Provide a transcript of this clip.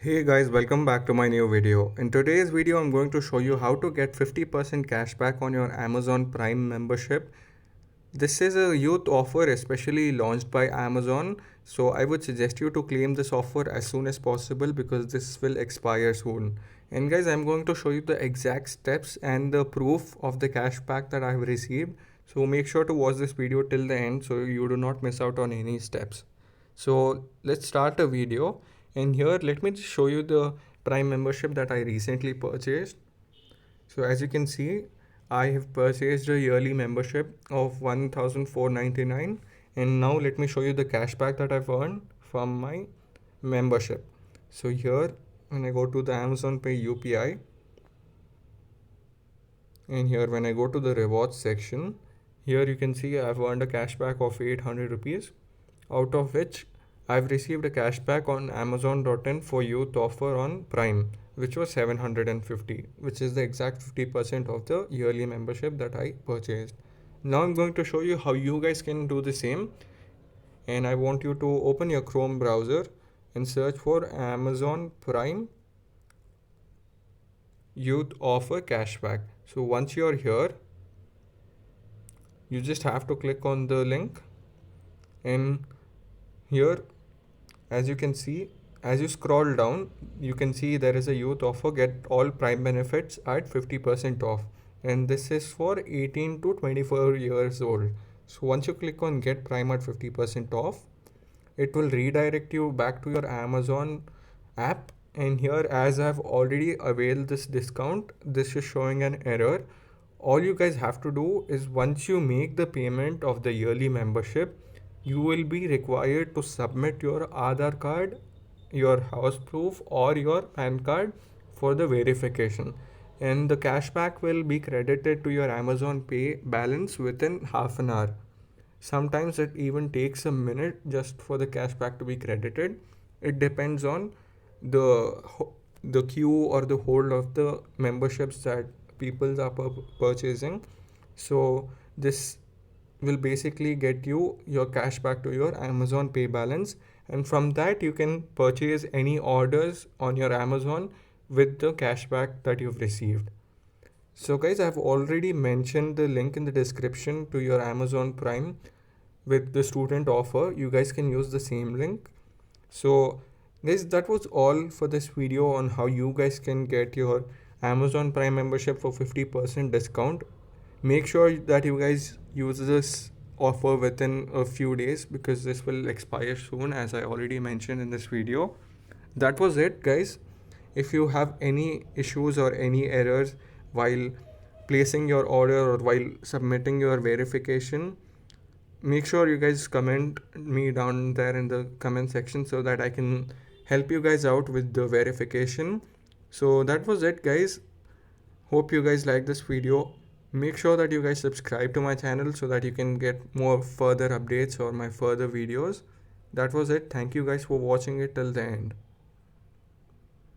Hey guys, welcome back to my new video. In today's video, I'm going to show you how to get 50% cashback on your Amazon Prime membership. This is a youth offer especially launched by Amazon. So I would suggest you to claim this offer as soon as possible because this will expire soon. And guys, I'm going to show you the exact steps and the proof of the cashback that I've received. So make sure to watch this video till the end so you do not miss out on any steps. So let's start the video. And here, let me just show you the Prime membership that I recently purchased. So as you can see, I have purchased a yearly membership of 1499, and now let me show you the cashback that I've earned from my membership. So here, when I go to the Amazon Pay UPI, and here when I go to the rewards section, here you can see I've earned a cashback of 800 rupees, out of which I've received a cashback on Amazon.in for youth offer on Prime, which was 750, which is the exact 50% of the yearly membership that I purchased. Now I'm going to show you how you guys can do the same. And I want you to open your Chrome browser and search for Amazon Prime youth offer cashback. So once you're here, you just have to click on the link, and here, as you can see, as you scroll down, you can see there is a youth offer, get all Prime benefits at 50% off, and this is for 18 to 24 years old. So once you click on get Prime at 50% off, it will redirect you back to your Amazon app. And here, as I've already availed this discount, this is showing an error. All you guys have to do is once you make the payment of the yearly membership, you will be required to submit your Aadhaar card, your house proof, or your PAN card for the verification. And the cashback will be credited to your Amazon Pay balance within half an hour. Sometimes it even takes a minute just for the cashback to be credited. It depends on the the queue or the hold of the memberships that people are purchasing. So this will basically get you your cash back to your Amazon Pay balance, and from that you can purchase any orders on your Amazon with the cashback that you've received. So guys, I've already mentioned the link in the description to your Amazon Prime with the student offer. You guys can use the same link. So guys, that was all for this video on how you guys can get your Amazon Prime membership for 50% discount. Make sure that you guys use this offer within a few days because this will expire soon, as I already mentioned in this video. That was it, guys. If you have any issues or any errors while placing your order or while submitting your verification, make sure you guys comment me down there in the comment section so that I can help you guys out with the verification. So that was it, guys. Hope you guys like this video. Make sure that you guys subscribe to my channel so that you can get more further updates or my further videos. That was it. Thank you guys for watching it till the end.